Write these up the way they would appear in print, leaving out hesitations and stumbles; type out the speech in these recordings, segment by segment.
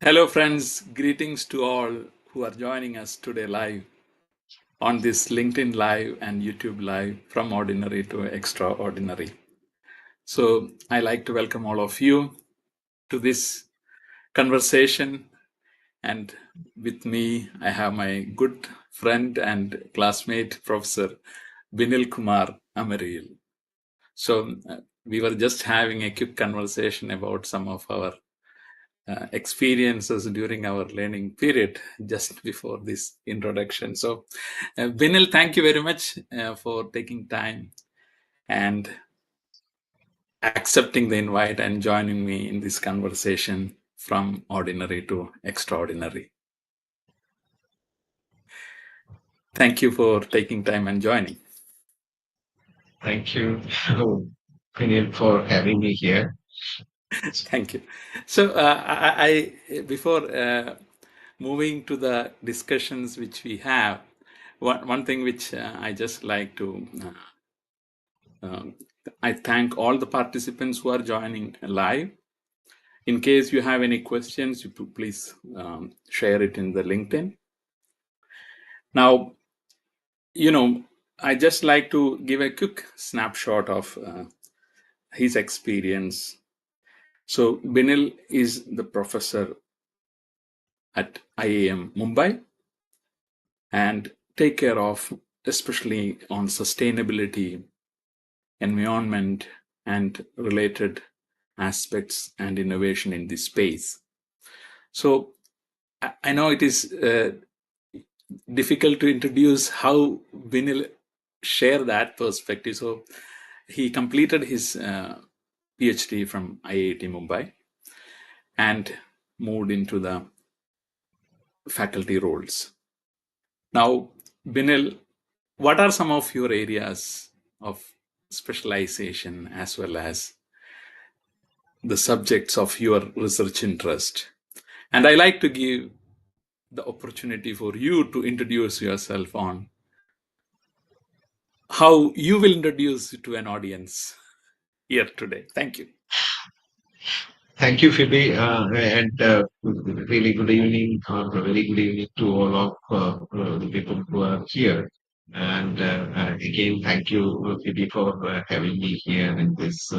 Hello, friends. Greetings to all who are joining us today live on this LinkedIn Live and YouTube Live from ordinary to extraordinary. So, I like to welcome all of you to this conversation. And with me, I have my good friend and classmate, Professor Binilkumar Amarayil. So, we were just having a quick conversation about some of our experiences during our learning period just before this introduction. So, Binil, thank you very much for taking time and accepting the invite and joining me in this conversation from ordinary to extraordinary. Thank you for taking time and joining. Thank you, Binil, for having me here. Thank you. So, before moving to the discussions which we have, one thing which I just like to Um, I thank all the participants who are joining live. In case you have any questions, you please share it in the LinkedIn. Now, I just like to give a quick snapshot of his experience. So, Binil is the professor at IAM Mumbai and take care of, especially on sustainability, environment, and related aspects and innovation in this space. So I know it is difficult to introduce how Binil share that perspective. So he completed his PhD from IIT Mumbai and moved into the faculty roles. Now, Binil, what are some of your areas of specialization as well as the subjects of your research interest? And I like to give the opportunity for you to introduce yourself on how you will introduce to an audience here today. Thank you. Thank you, Phoebe, and really good evening, or very good evening to all of the people who are here. And again, thank you, Phoebe, for having me here in this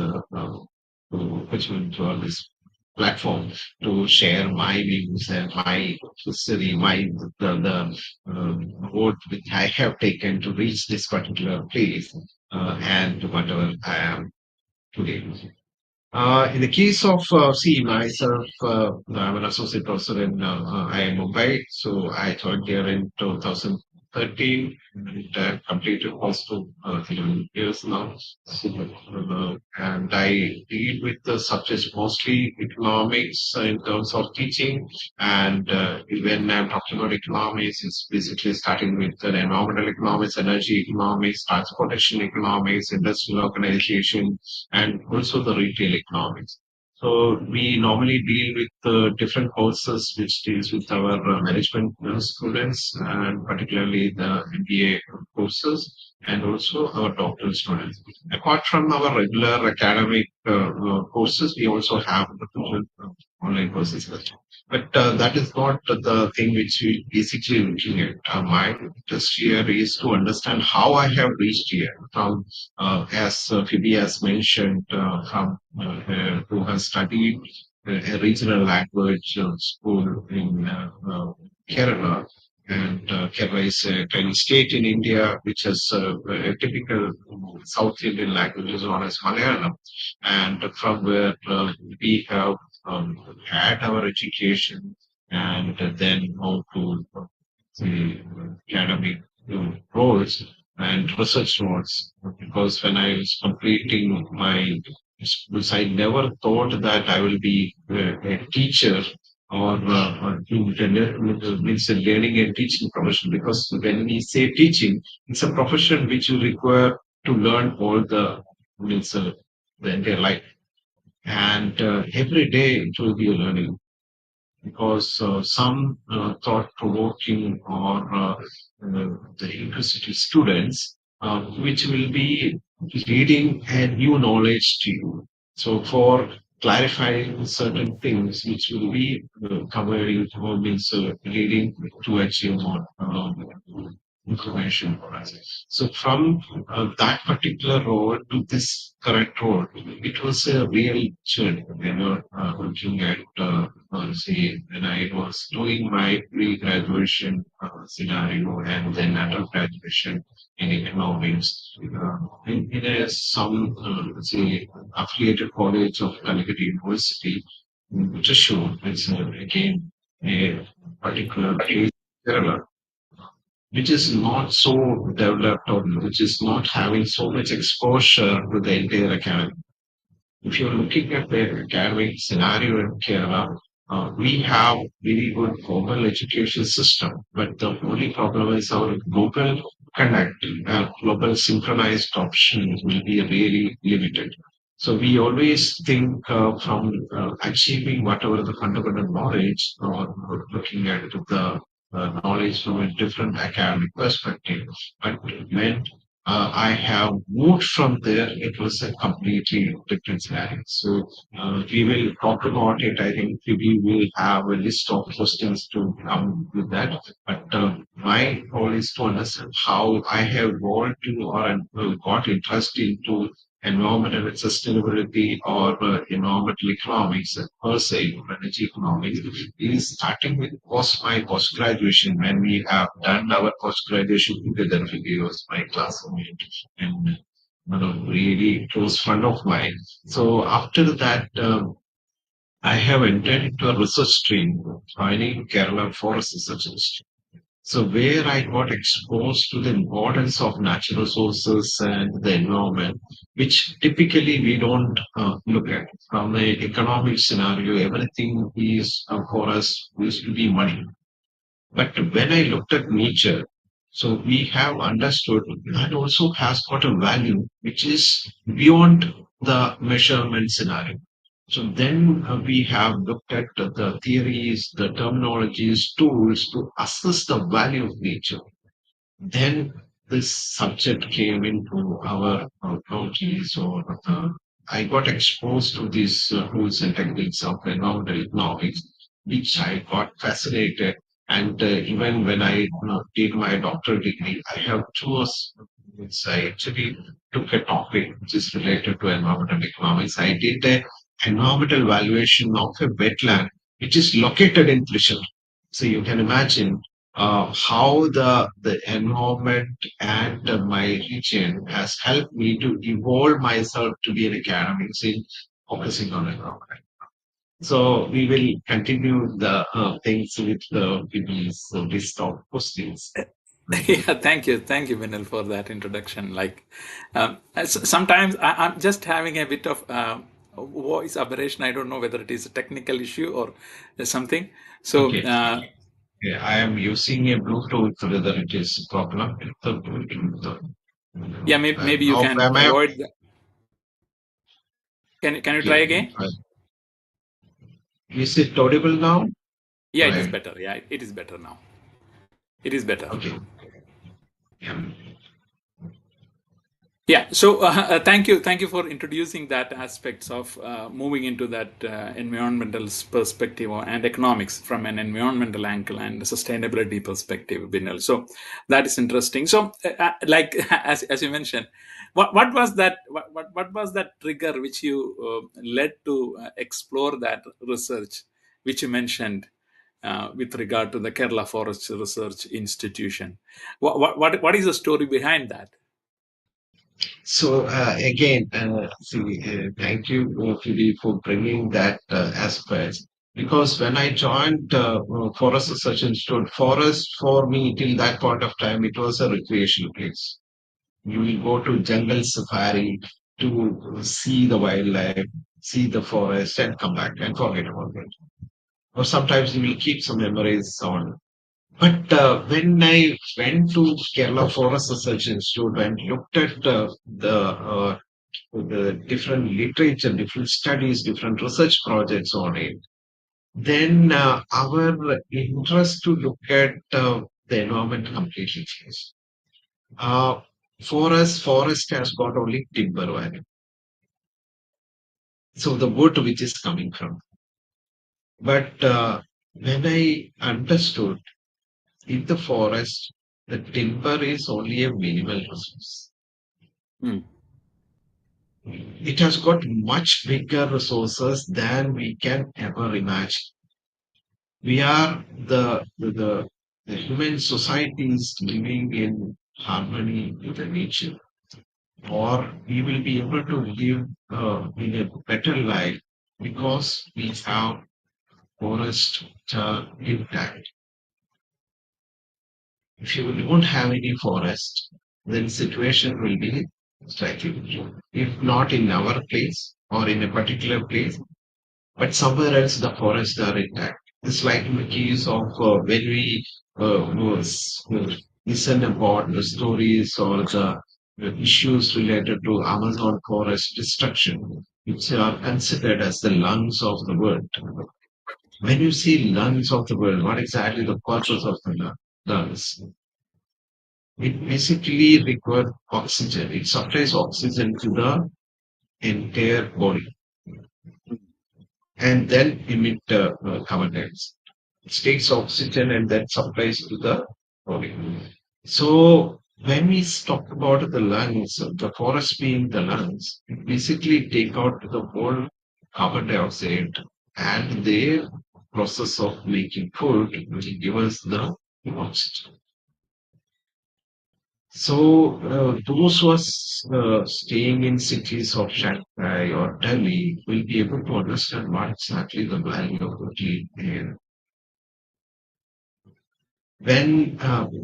opportunity on this platform to share my views and my history, the road which I have taken to reach this particular place, and whatever I am today. In the case of, see, myself, I'm an associate professor in IIM Mumbai. So I joined here in 2013 and completed close to 11 years now. So, and I deal with the subjects mostly economics in terms of teaching. And when I'm talking about economics, it's basically starting with environmental economics, energy economics, transportation economics, industrial organization, and also the retail economics. So we normally deal with different courses which deals with our management students, and particularly the MBA courses, and also our doctoral students. Apart from our regular academic courses, we also have the online courses. But that is not the thing which we basically looking at. My interest here is to understand how I have reached here from, as Phoebe has mentioned, from who has studied a regional language school in Kerala. And Kerala is a tiny state in India, which has a typical South Indian language known as Malayalam. And from where we have had our education and then moved to the academic roles and research roles. Because when I was completing my schools, I never thought that I will be a teacher or means a learning and teaching profession. Because when we say teaching, it's a profession which will require to learn all the means the entire life, and every day it will be a learning, because some thought-provoking or the university students, which will be reading a new knowledge to you. So for clarifying certain things which will be covered or means leading to achieve more information for us. So from that particular road to this current road, it was a real journey. Looking at say when I was doing my pre-graduation scenario and then under graduation in economics in a some say affiliated college of Calicut University, just show it's again a particular place, Kerala, which is not so developed or which is not having so much exposure to the entire academy. If you're looking at the academic scenario in Kerala, we have very good formal education system, but the only problem is our global connect, global synchronized options will be really limited. So we always think from achieving whatever the fundamental knowledge or looking at the knowledge from a different academic perspective. But when I have moved from there. It was a completely different scenario. So we will talk about it. I think we will have a list of questions to come with that. But my goal is to understand how I have gone to or got interest into environmental sustainability or environmental economics per se, energy economics is starting with my post graduation when we have done our post graduation together. He was my classmate and one of really close friend of mine. So after that, I have entered into a research stream, joining Kerala Forest Research Institute. So where I got exposed to the importance of natural resources and the environment, which typically we don't look at. From the economic scenario, everything is for us used to be money. But when I looked at nature, so we have understood that also has got a value which is beyond the measurement scenario. So then we have looked at the theories, the terminologies, tools to assess the value of nature. Then this subject came into our counties or I got exposed to these tools and techniques of environmental economics, which I got fascinated. And even when I did my doctoral degree, I have chosen, I actually took a topic which is related to environmental economics. I did a environmental valuation of a wetland, which is located in Trishul. So you can imagine how the environment and my region has helped me to evolve myself to be an academic in focusing on environment. So we will continue the things with these list of questions. Yeah, thank you, Binil, for that introduction. Like, sometimes I'm just having a bit of voice aberration. I don't know whether it is a technical issue or something. So, Okay. Yeah, I am using a Bluetooth, whether it is a problem with the Bluetooth. yeah, maybe you How can am I? avoid. Can you try Okay. again? Is it audible now? Yeah, it is Right. better. Yeah, it is better now. It is better. Okay. Yeah. Yeah. So thank you for introducing that aspects of moving into that environmental perspective and economics from an environmental angle and sustainability perspective, Binal. So that is interesting. So, like as you mentioned, what was that? What was that trigger which you led to explore that research, which you mentioned? With regard to the Kerala Forest Research Institution, what is the story behind that? So again, thank you, Phoebe, for bringing that aspect. Because when I joined Forest Research Institute, forest for me till that point of time, it was a recreational place. You will go to jungle safari to see the wildlife, see the forest, and come back and forget about it. Or sometimes you will keep some memories on. But when I went to Kerala Forest Research Institute and looked at the different literature, different studies, different research projects on it, then our interest to look at the environment completely changed. Uh, for us, forest has got only timber value. So the wood which is coming from. But when I understood in the forest, the timber is only a minimal resource. Mm, It has got much bigger resources than we can ever imagine. We are the human societies living in harmony with the nature, or we will be able to live in a better life because we have forest intact. If you don't have any forest, then situation will be slightly different. If not in our place or in a particular place, but somewhere else the forests are intact. It's like in the case of when we listen about the stories or the issues related to Amazon forest destruction, which are considered as the lungs of the world. When you see lungs of the world, what exactly the purpose of the lungs? It basically requires oxygen. It supplies oxygen to the entire body and then emit carbon dioxide. It takes oxygen and then supplies to the body. So when we talk about the lungs, the forest being the lungs, it basically take out the whole carbon dioxide and their process of making food will give us the oxygen. So those who are staying in cities of Shanghai or Delhi will be able to understand what exactly the value of the clean air. When,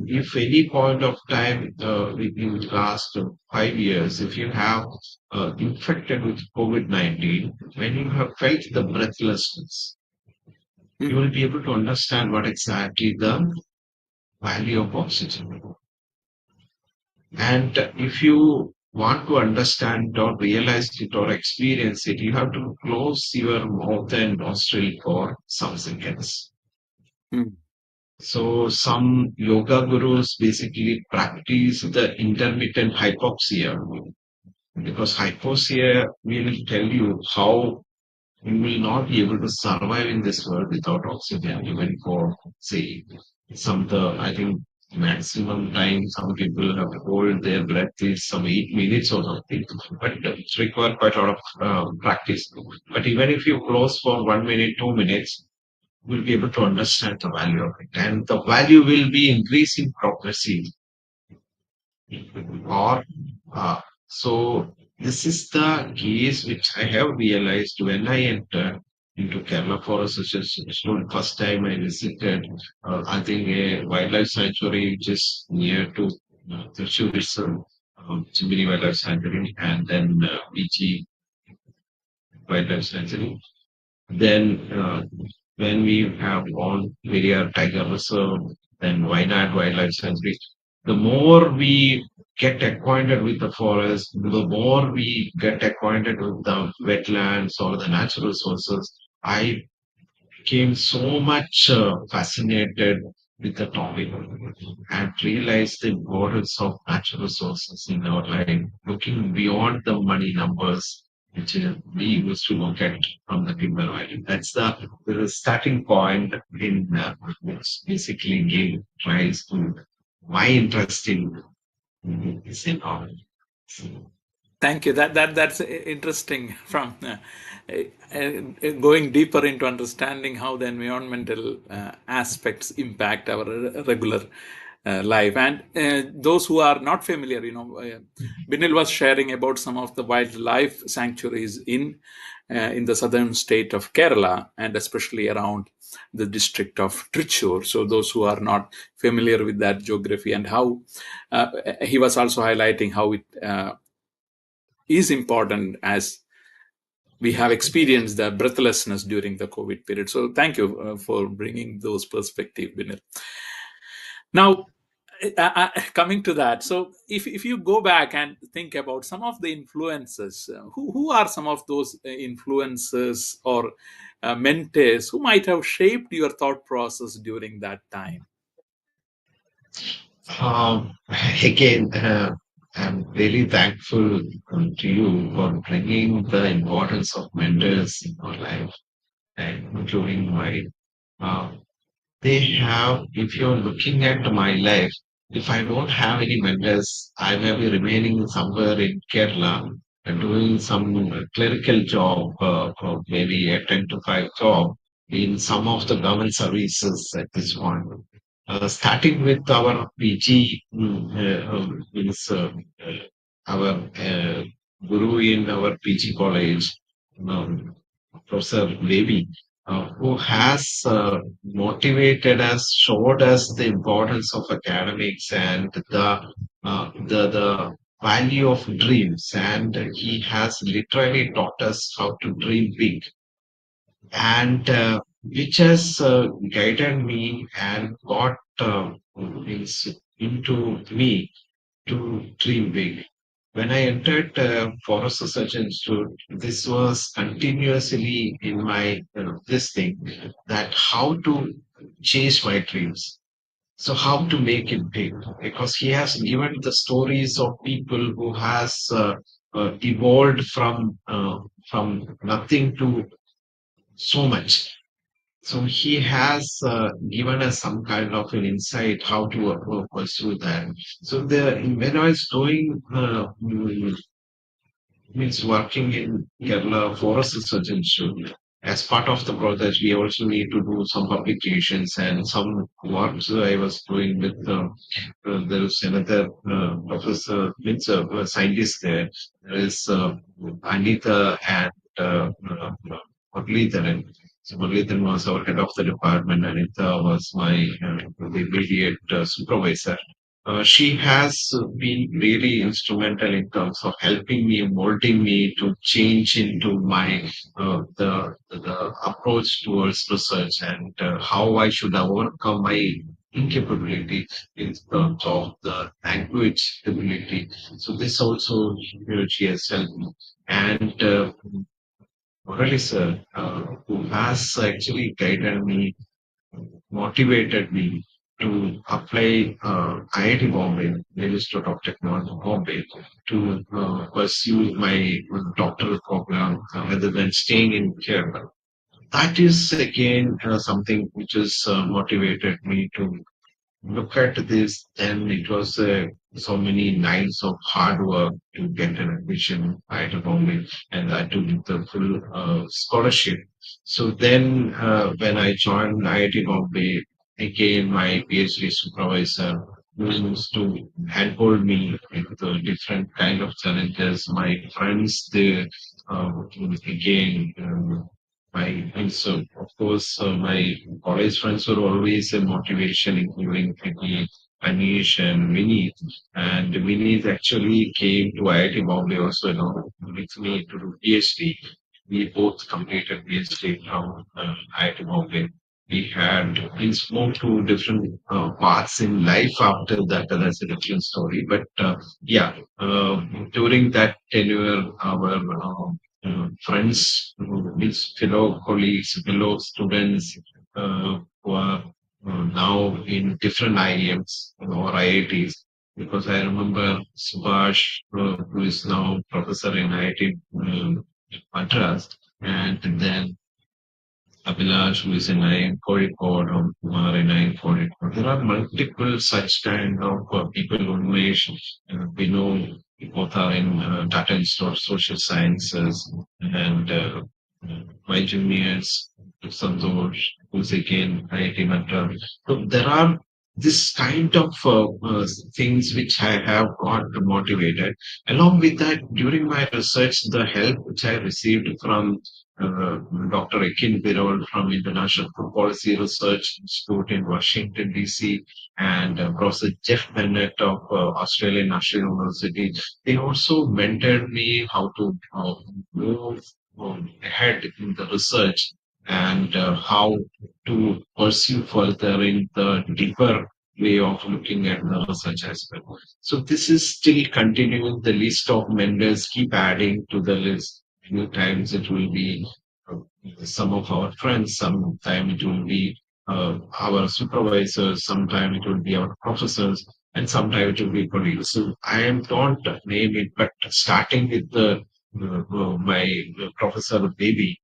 if any point of time within the last 5 years, if you have infected with COVID-19, when you have felt the breathlessness, you mm, will be able to understand what exactly the value of oxygen. And if you want to understand or realize it or experience it, you have to close your mouth and nostril for some seconds. mm, So some yoga gurus basically practice the intermittent hypoxia because hypoxia will tell you how you will not be able to survive in this world without oxygen, even for say some the I think maximum time some people have to hold their breath is some 8 minutes or something, but it's required quite a lot of practice. But even if you close for 1 minute, 2 minutes, will be able to understand the value of it. And the value will be increasing progressively. Or so this is the case which I have realized when I entered into Kerala Forest Association. First time I visited, I think a wildlife sanctuary which is near to Thrissur itself, Chimbini Wildlife Sanctuary, and then BG Wildlife Sanctuary. Then when we have gone Periyar Tiger Reserve, then Wayanad Wildlife Sanctuary, the more we get acquainted with the forest, the more we get acquainted with the wetlands or the natural sources, I became so much fascinated with the topic and realized the importance of natural resources in our life, looking beyond the money numbers which we used to look at from the timber value. That's the starting point in which basically gave rise to my interest in this and all. thank you. That's interesting. From going deeper into understanding how the environmental aspects impact our regular life, and those who are not familiar, Binil was sharing about some of the wildlife sanctuaries in the southern state of Kerala, and especially around the district of Trichy. So those who are not familiar with that geography, and how he was also highlighting how it is important, as we have experienced the breathlessness during the COVID period. So thank you for bringing those perspective, Binil. Now, coming to that, so if you go back and think about some of the influences, who are some of those influences or mentors who might have shaped your thought process during that time? Um, Again, I'm really thankful to you for bringing the importance of mentors in our life, and including my uh, they have, if you're looking at my life, if I don't have any mentors, I may be remaining somewhere in Kerala and doing some clerical job, or maybe a 10 to 5 job in some of the government services at this point. Starting with our PG, means our guru in our PG college, um, Professor Devi, who has motivated us, showed us the importance of academics and the value of dreams, and he has literally taught us how to dream big, and which has guided me and got means into me to dream big. When I entered Forest Research Institute, this was continuously in my this thing, that how to chase my dreams. So how to make it big? Because he has given the stories of people who has evolved from nothing to so much. So he has given us some kind of an insight how to pursue that. So the when I was doing means working in Kerala Forest Research Institute. As part of the project, we also need to do some publications and some works I was doing with there is another professor, means scientist there. There is Anita and Muralidharan. So Muralidharan was our head of the department. Anita was my the immediate supervisor. She has been really instrumental in terms of helping me, molding me to change into my the approach towards research, and how I should overcome my incapability in terms of the language ability. So this also, she has helped me. And Murali sir, who has actually guided me, motivated me to apply IIT Bombay, the Institute of Technology Bombay, to pursue my doctoral program rather than staying in Kerala. That is again something which has motivated me to look at this. Then it was so many nights of hard work to get an admission at Bombay, and I took the full scholarship. So then, when I joined IIT Bombay, again my PhD supervisor who used to handhold me with the different kind of challenges. My friends, they again. My and so of course my college friends were always a motivation, including Vicky, Anish, and Vinith. And Vinith actually came to IIT Bombay also along with me to do PhD. We both completed PhD from IIT Bombay. We had been moved to different paths in life after that. That's a different story. But yeah, during that tenure, our friends, means fellow colleagues, fellow students who are now in different IIMs or IITs. Because I remember Subhash, who is now professor in IIT Madras, and then Abhilash, who is in IIM Kozhikode, or Kumar in IIM Kozhikode. There are multiple such kind of people, Unmesh, we know both are in data and social sciences, and my juniors, Santosh, who's again IIT Madras. So there are this kind of things which I have got motivated. Along with that, during my research, the help which I received from Dr. Akin Birol from International Food Policy Research Institute in Washington, D.C., and Professor Jeff Bennett of Australian National University. They also mentored me how to move ahead in the research, and how to pursue further in the deeper way of looking at the research aspect. So this is still continuing. The list of mentors keep adding to the list. Many times it will be uh, some of our friends, sometimes it will be our supervisors, sometimes it will be our professors. and sometimes it will be produced. So I am don't name it, but starting with the my professor baby,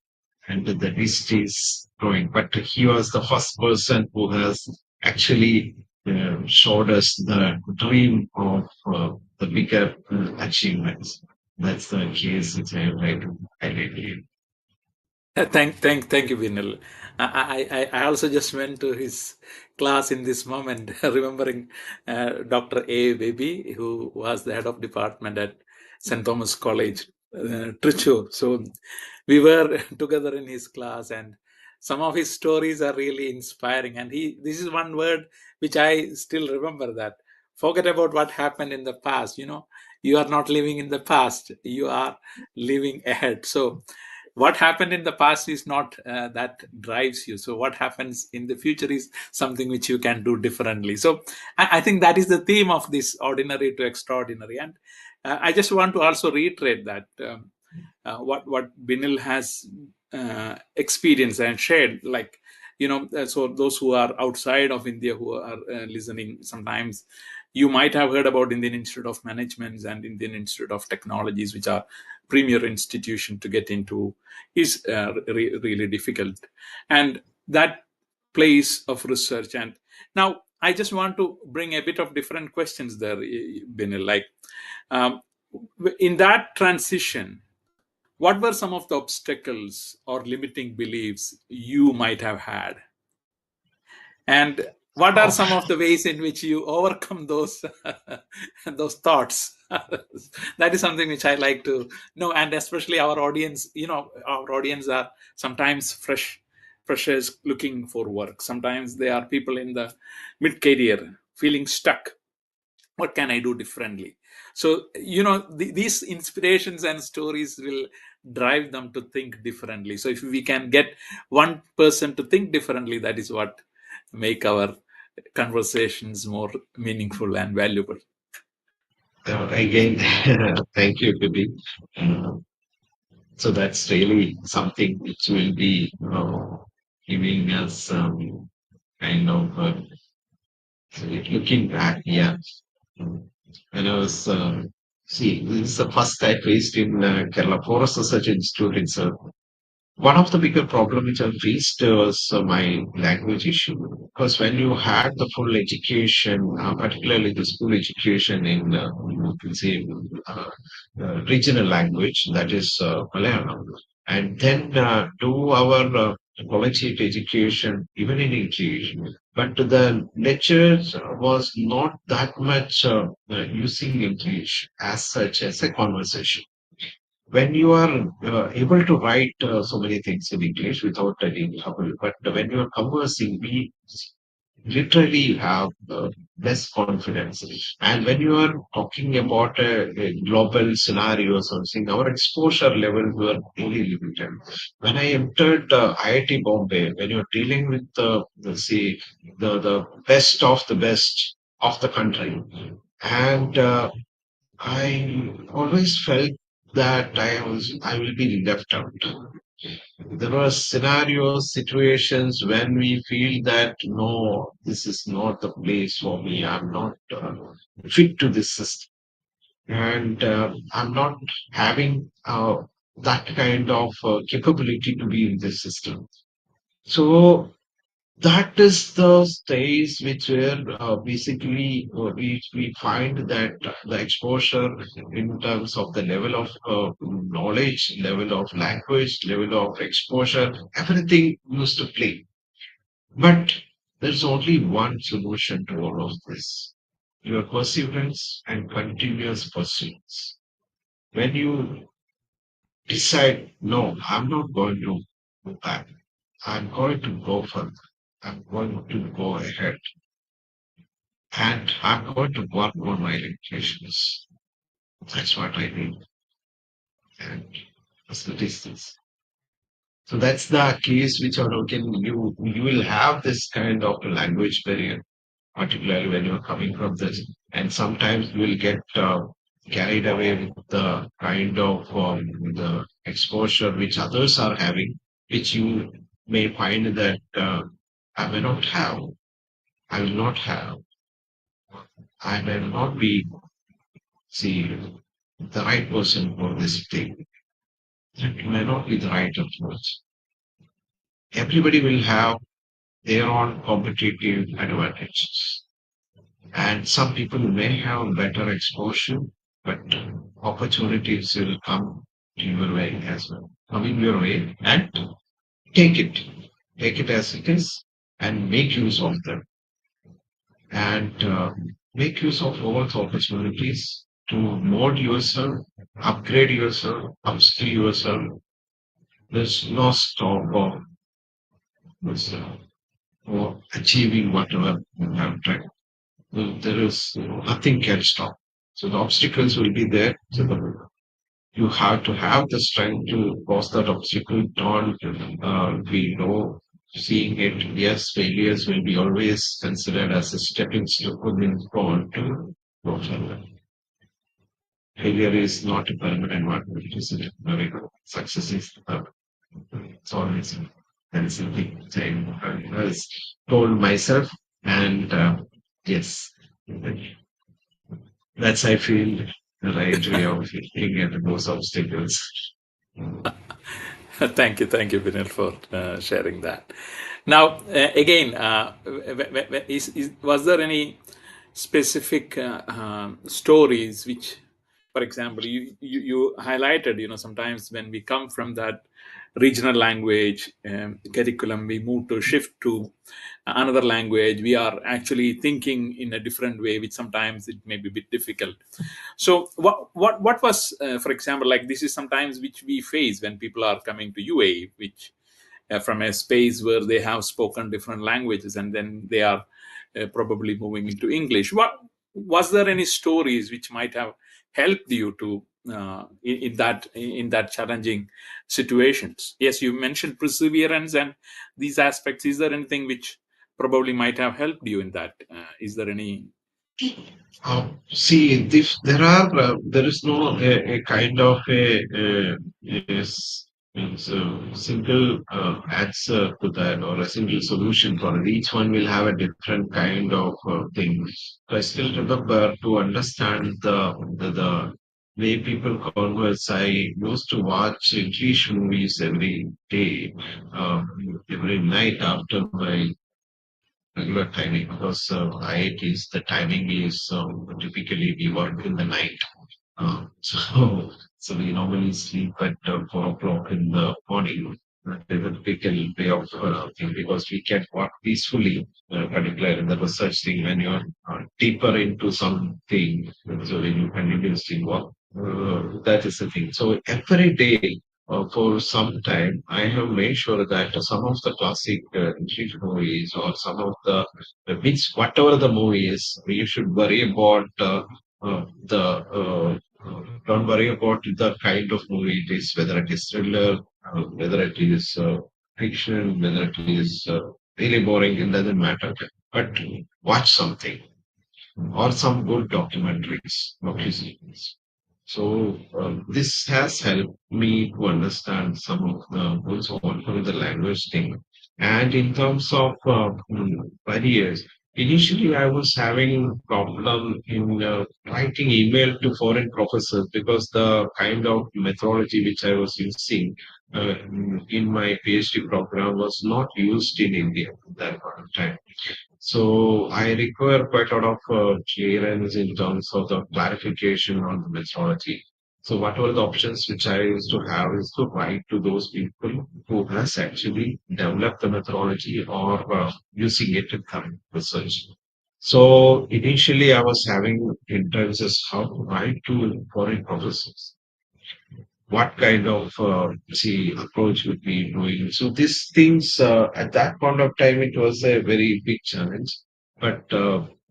and the list is growing. But he was the first person who has actually showed us the dream of the bigger achievements. That's the case which I would like to highlight here. Thank you, Binil. I also just went to his class in this moment, remembering Dr. A. Baby, who was the head of department at St. Thomas College, Trichy. So we were together in his class, and some of his stories are really inspiring. And this is one word which I still remember, that forget about what happened in the past. You are not living in the past; you are living ahead. So what happened in the past is not that drives you. So what happens in the future is something which you can do differently. So I think that is the theme of this ordinary to extraordinary. And I just want to also reiterate that what Binil has experienced and shared, like, so those who are outside of India who are listening, sometimes you might have heard about Indian Institute of Management and Indian Institute of Technologies, which are premier institution to get into, is really difficult. And that place of research. And now I just want to bring a bit of different questions there, Binil. Like, um, in that transition, what were some of the obstacles or limiting beliefs you might have had? And what are Oh, some of the ways in which you overcome those those thoughts? That is something which I like to know, and especially our audience. Our audience are sometimes freshers looking for work. Sometimes they are people in the mid career feeling stuck. What can I do differently? So these inspirations and stories will drive them to think differently. So if we can get one person to think differently, that is what make our conversations more meaningful and valuable. again, thank you, Bibi. Uh, so that's really something which will be giving us kind of looking back. Yeah, when I was see, this is the first I faced in Kerala Forest Research Institute itself. One of the bigger problem which I faced was my language issue. Because when you had the full education, particularly the school education in, you can say, uh, regional language, that is Malayalam, and then do our collegiate education even in English, but the lectures was not that much using English as such as a conversation. When you are able to write so many things in English without any trouble, but when you are conversing, we literally have less confidence. And when you are talking about a global scenario or something, our exposure levels were really limited. When I entered IIT Bombay, when you're dealing with say the best of the best of the country, and I always felt that I will be left out. There were scenarios, situations when we feel that no, this is not the place for me. I'm not fit to this system, and I'm not having that kind of capability to be in this system. So that is the stage which where basically we find that the exposure in terms of the level of knowledge, level of language, level of exposure, everything used to play. But there's only one solution to all of this: your perseverance and continuous pursuits. When you decide, no, I'm not going to go back, I'm going to go further, I'm going to go ahead, and I'm going to work on my limitations. That's what I need. And that's the distance. So that's the case which are looking you will have this kind of language barrier, particularly when you're coming from this. And sometimes you will get carried away with the kind of the exposure which others are having, which you may find that I may not have, I will not have. I may not be, see, the right person for this thing. It may not be the right approach. Everybody will have their own competitive advantages. And some people may have better exposure, but opportunities will come to your way as well. Come in your way and take it. Take it as it is and make use of them. And make use of all the opportunities to mold yourself, upgrade yourself, upskill yourself. There's no stop of this, for achieving whatever you have tried. There is nothing can stop. So the obstacles will be there. So you have to have the strength to cross that obstacle. Don't be no seeing it. Yes, failures will be always considered as a stepping stone to go further. Failure is not a permanent one. It is a temporary one. Success is it's always that is the thing saying I was told myself and yes, that's I feel the right way of looking at those obstacles. Thank you, Binil, for sharing that. Now, again, was there any specific stories which, for example, you highlighted, sometimes when we come from that regional language curriculum, we move to shift to another language, we are actually thinking in a different way, which sometimes it may be a bit difficult. So what was, for example, like this is sometimes which we face when people are coming to UAE, which from a space where they have spoken different languages, and then they are probably moving into English. What was there any stories which might have helped you to in that challenging situations? Yes, you mentioned perseverance and these aspects. Is there anything which probably might have helped you in that? Is there any? See, if there is no a kind of means a single answer to that or a single solution for it. Each one will have a different kind of thing. So I still remember to understand the way people converse. I used to watch English movies every day, every night after my regular timing because IITs, the timing is typically we work in the night. So we normally sleep at 4 o'clock in the morning. That is a typical way of thing because we can work peacefully, particularly there was such thing when you're deeper into something, so when you continuously work, that is the thing. So every day for some time, I have made sure that some of the classic English movies or some of the which whatever the movie is, you should worry about the don't worry about the kind of movie it is, whether it is thriller, whether it is fiction, whether it is really boring, it doesn't matter. But watch something or some good documentaries, docu-series. So this has helped me to understand some of the also also the language thing. And in terms of barriers, initially I was having problem in writing email to foreign professors because the kind of methodology which I was using in my PhD program was not used in India at that point of time. So I require quite a lot of clearance in terms of the clarification on the methodology. So whatever the options which I used to have is to write to those people who has actually developed the methodology or using it in current research. So initially I was having interest as how to write to foreign professors what kind of see approach would be doing. So these things at that point of time it was a very big challenge, but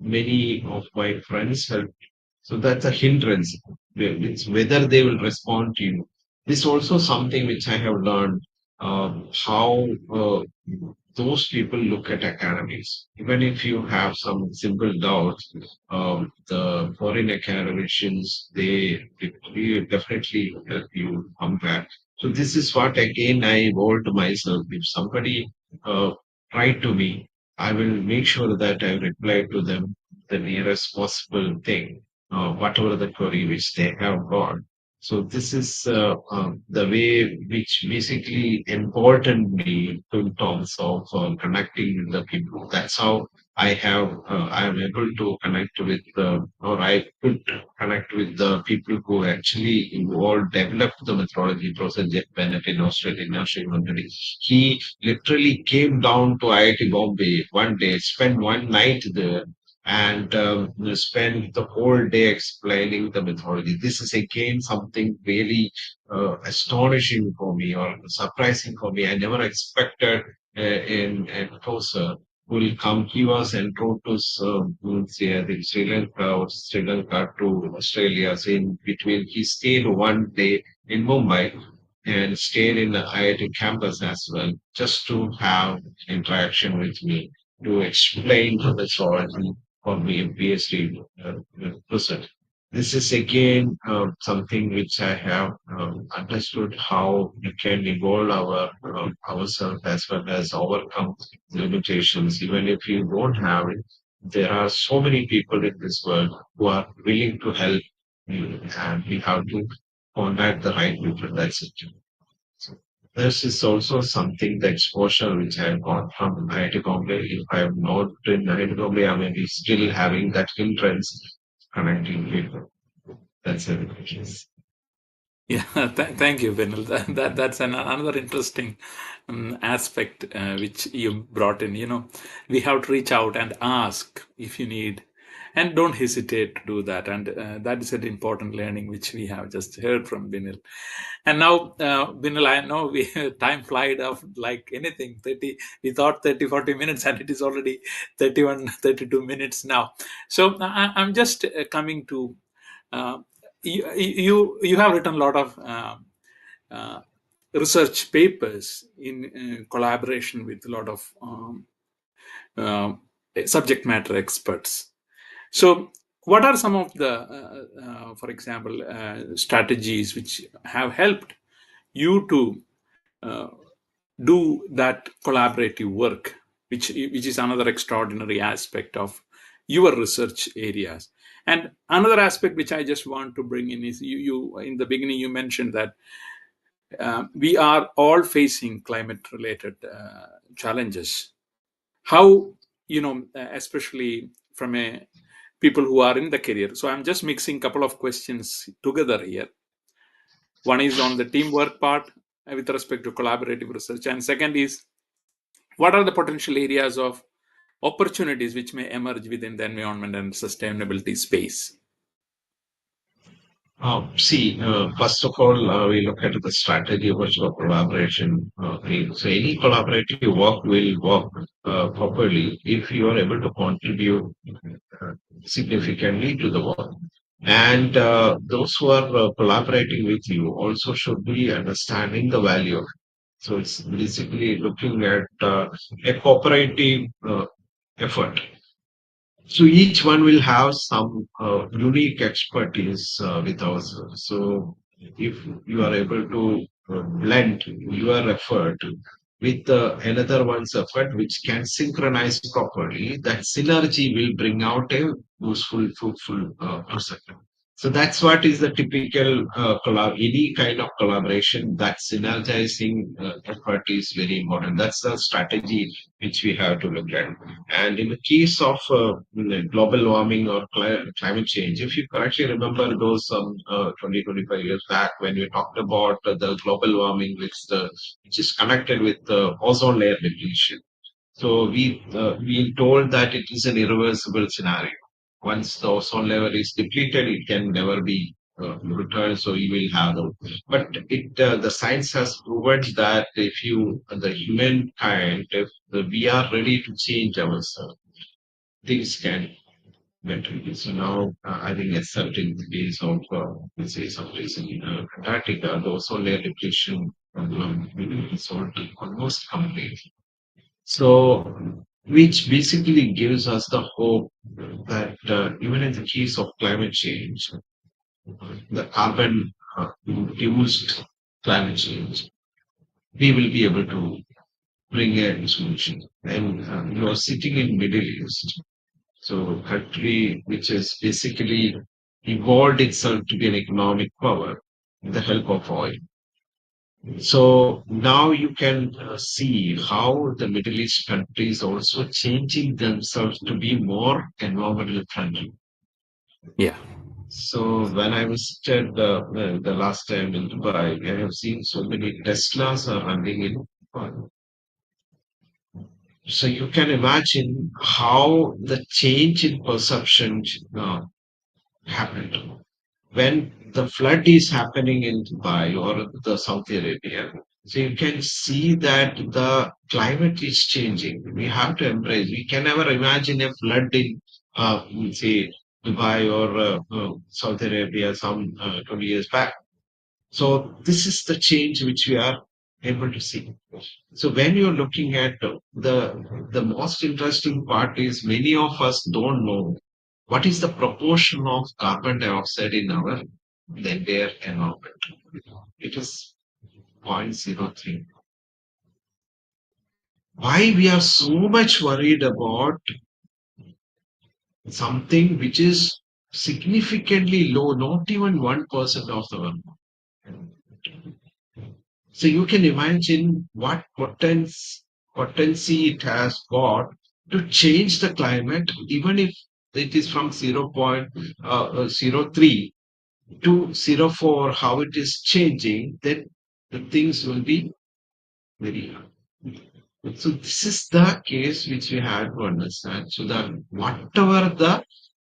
many of my friends helped. So that's a hindrance. It's whether they will respond to you. This also something which I have learned how those people look at academics. Even if you have some simple doubts, the foreign academicians, they definitely help you come back. So this is what again I evolved myself. If somebody write to me, I will make sure that I reply to them the nearest possible thing, whatever the query which they have got. So this is the way which basically important me in terms of connecting with the people. That's how I am able to connect with or I could connect with the people who actually involved, developed the methodology process. Jeff Bennett in Australian National University. He literally came down to IIT Bombay one day, spent one night there, and spent the whole day explaining the methodology. This is again something really astonishing for me or surprising for me. I never expected in Tosa will come. He was en route to say, I think Sri Lanka to Australia. So in between, he stayed one day in Mumbai and stayed in the IIT campus as well, just to have interaction with me, to explain the methodology for me in PhD research. This is again something which I have understood how we can evolve ourselves as well as overcome limitations. Even if you don't have it, there are so many people in this world who are willing to help you, and we have to contact the right people. That's it. So this is also something, the exposure which I have got from IIT Bombay. If I am not in IIT Bombay, I may be still having that hindrance connecting people. That's the case. Yeah, thank you, Binil. That's another interesting aspect which you brought in. We have to reach out and ask if you need, and don't hesitate to do that. And that is an important learning which we have just heard from Binil. And now, Binil, I know we time flied off like anything. 30, we thought 30, 40 minutes, and it is already 31, 32 minutes now. So I'm just coming to uh, you have written a lot of uh, research papers in collaboration with a lot of uh, subject matter experts. So, what are some of the, for example, strategies which have helped you to uh, do that collaborative work, which is another extraordinary aspect of your research areas? And another aspect which I just want to bring in is you in the beginning you mentioned that we are all facing climate related challenges. How, especially from a people who are in the career. So I'm just mixing couple of questions together here. One is on the teamwork part with respect to collaborative research, and second is what are the potential areas of opportunities which may emerge within the environment and sustainability space? First of all, we look at the strategy of your collaboration. So any collaborative work will work properly if you are able to contribute uh, significantly to the work. And those who are collaborating with you also should be understanding the value of it. So it's basically looking at a cooperative effort. So each one will have some unique expertise with ourselves. So if you are able to blend your effort with another one's effort, which can synchronize properly, that synergy will bring out a useful, fruitful result. So that's what is the typical any kind of collaboration. That synergizing effort is very important. That's the strategy which we have to look at. And in the case of global warming or climate change, if you correctly remember those 20, 25 years back when we talked about the global warming, which is connected with the ozone layer depletion. So we told that it is an irreversible scenario. Once the ozone layer is depleted, it can never be returned. So you will have the. But the science has proven that if you the humankind, if we are ready to change ourselves, things can better. So now I think at certain days of let's say some place in Antarctica, the ozone layer depletion problem will be solved almost completely. So, which basically gives us the hope that even in the case of climate change, the carbon induced climate change, we will be able to bring a solution. And you are sitting in Middle East. So country which is basically evolved itself to be an economic power with the help of oil. So now you can see how the Middle East countries also changing themselves to be more environmental friendly. Yeah. So when I visited the last time in Dubai, I have seen so many Teslas are running in Dubai. So you can imagine how the change in perception happened. When the flood is happening in Dubai or the Saudi Arabia, so you can see that the climate is changing. We have to embrace. We can never imagine a flood in, say, Dubai or Saudi Arabia some 20 years back. So this is the change which we are able to see. So when you're looking at the most interesting part is many of us don't know what is the proportion of carbon dioxide in our the entire environment. It is zero point zero 0.03. Why we are so much worried about something which is significantly low, not even 1% of the world. So you can imagine what potency it has got to change the climate, even if it is from 0.03 to zero 0.04, how it is changing, then the things will be very hard. So this is the case which we have to understand. So that whatever the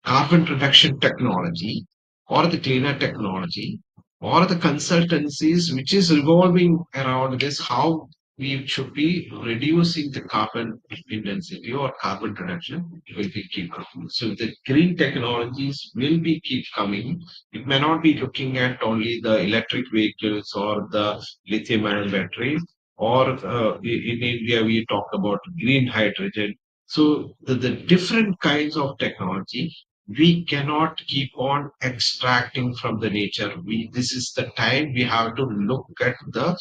carbon reduction technology or the cleaner technology or the consultancies which is revolving around this, how we should be reducing the carbon intensity or carbon reduction will be keep coming. So the green technologies will be keep coming. It may not be looking at only the electric vehicles or the lithium ion batteries, or in India we talk about green hydrogen. So the different kinds of technology we cannot keep on extracting from the nature. This is the time we have to look at the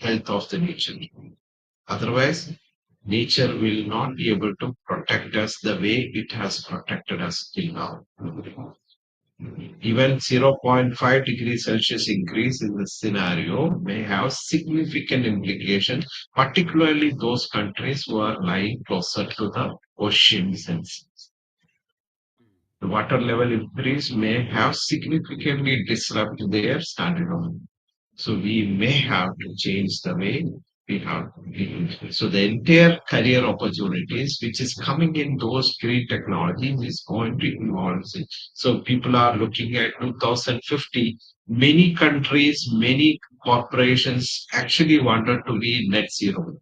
health of the nature. Otherwise, nature will not be able to protect us the way it has protected us till now. Even 0.5 degrees Celsius increase in this scenario may have significant implications, particularly those countries who are lying closer to the oceans and seas. The water level increase may have significantly disrupted their standard of living. So we may have to change the way we have to live. So the entire career opportunities which is coming in those green technologies is going to involve it. So people are looking at 2050. Many countries, many corporations actually wanted to be net zero.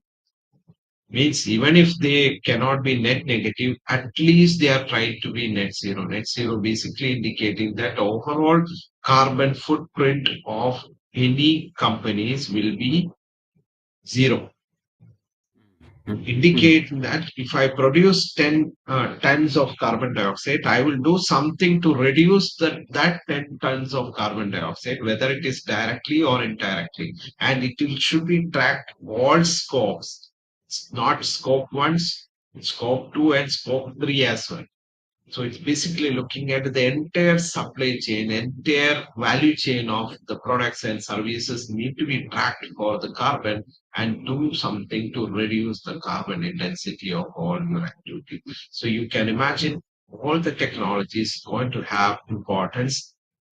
Means even if they cannot be net negative, at least they are trying to be net zero. Net zero basically indicating that overall carbon footprint of any companies will be zero. Mm. Indicate that if I produce 10 tons of carbon dioxide, I will do something to reduce that 10 tons of carbon dioxide, whether it is directly or indirectly. And should be tracked all scopes, not scope 1, scope 2, and scope 3 as well. So it's basically looking at the entire supply chain, entire value chain of the products and services need to be tracked for the carbon and do something to reduce the carbon intensity of all your activity. So you can imagine all the technologies going to have importance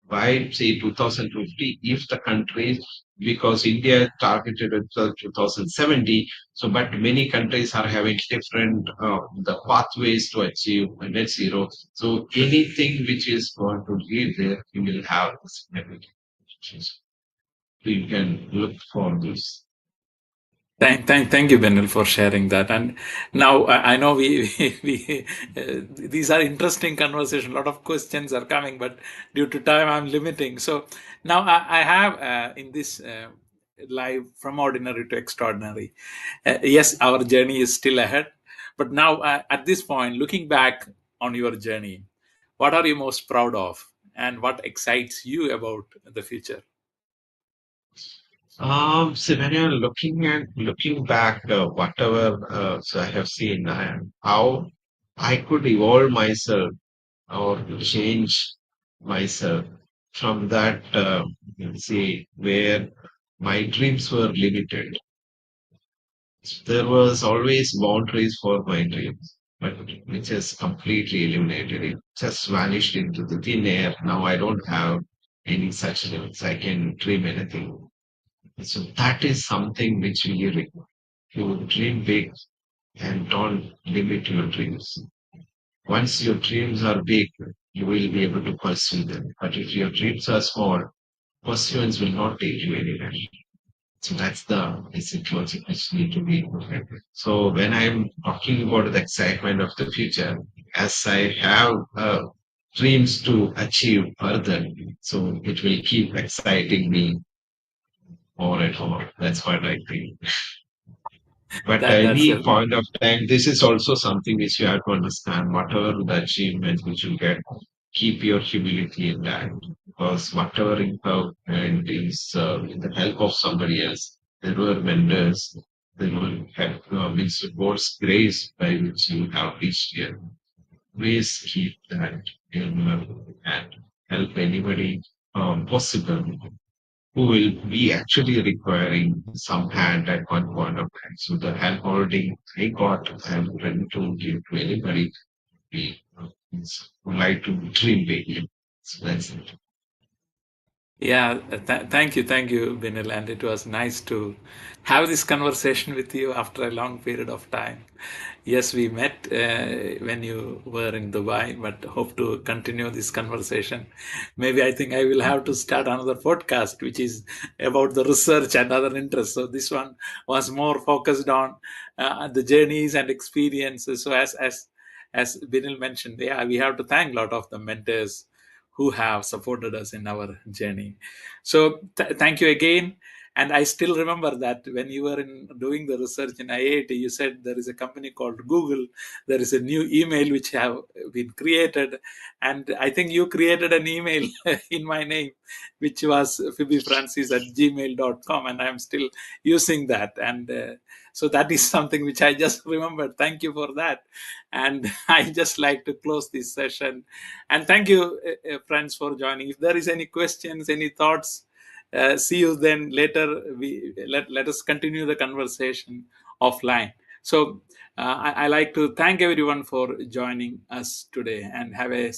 by say 2050 if the countries, because India targeted until 2070. So but many countries are having different the pathways to achieve net zero. So anything which is going to lead there, you will have significant changes. So you can look for this. Thank you, Benil, for sharing that. And now I know these are interesting conversation. A lot of questions are coming, but due to time, I'm limiting. So now I have in this live from ordinary to extraordinary. Yes, our journey is still ahead, but now at this point, looking back on your journey, what are you most proud of, and what excites you about the future? So when you're looking back, whatever so I have seen how I could evolve myself or change myself from that, say, where my dreams were limited. There was always boundaries for my dreams, but which has completely eliminated it. Just vanished into the thin air. Now I don't have any such limits. I can dream anything. So that is something which we require. You dream big and don't limit your dreams. Once your dreams are big, you will be able to pursue them. But if your dreams are small, pursuance will not take you anywhere. So that's the basic logic which need to be implemented. So when I'm talking about the excitement of the future, as I have dreams to achieve further, so it will keep exciting me more and more. That's what I think. But That's any a point of time, this is also something which you have to understand. Whatever the achievement which you get, keep your humility in that. Because whatever you have and is with the help of somebody else, there were vendors, there were means God's grace by which you have reached here. Please keep that in and help anybody possible who will be actually requiring some hand at one point of time. So the hand holding I got, I'm ready to give to anybody who like to dream big. So that's it. Yeah, thank you, Binil, and it was nice to have this conversation with you after a long period of time. Yes, we met when you were in Dubai, but hope to continue this conversation. Maybe I think I will have to start another podcast, which is about the research and other interests. So this one was more focused on the journeys and experiences. So as Binil mentioned, yeah, we have to thank a lot of the mentors who have supported us in our journey. So thank you again. And I still remember that when you were in doing the research in IIT, you said there is a company called Google. There is a new email which have been created, and I think you created an email in my name, which was phoebefrancis@gmail.com, and I'm still using that. And so that is something which I just remembered. Thank you for that. And I just like to close this session and thank you, friends, for joining. If there is any questions, any thoughts, see you then later. Let us continue the conversation offline. So I like to thank everyone for joining us today and have a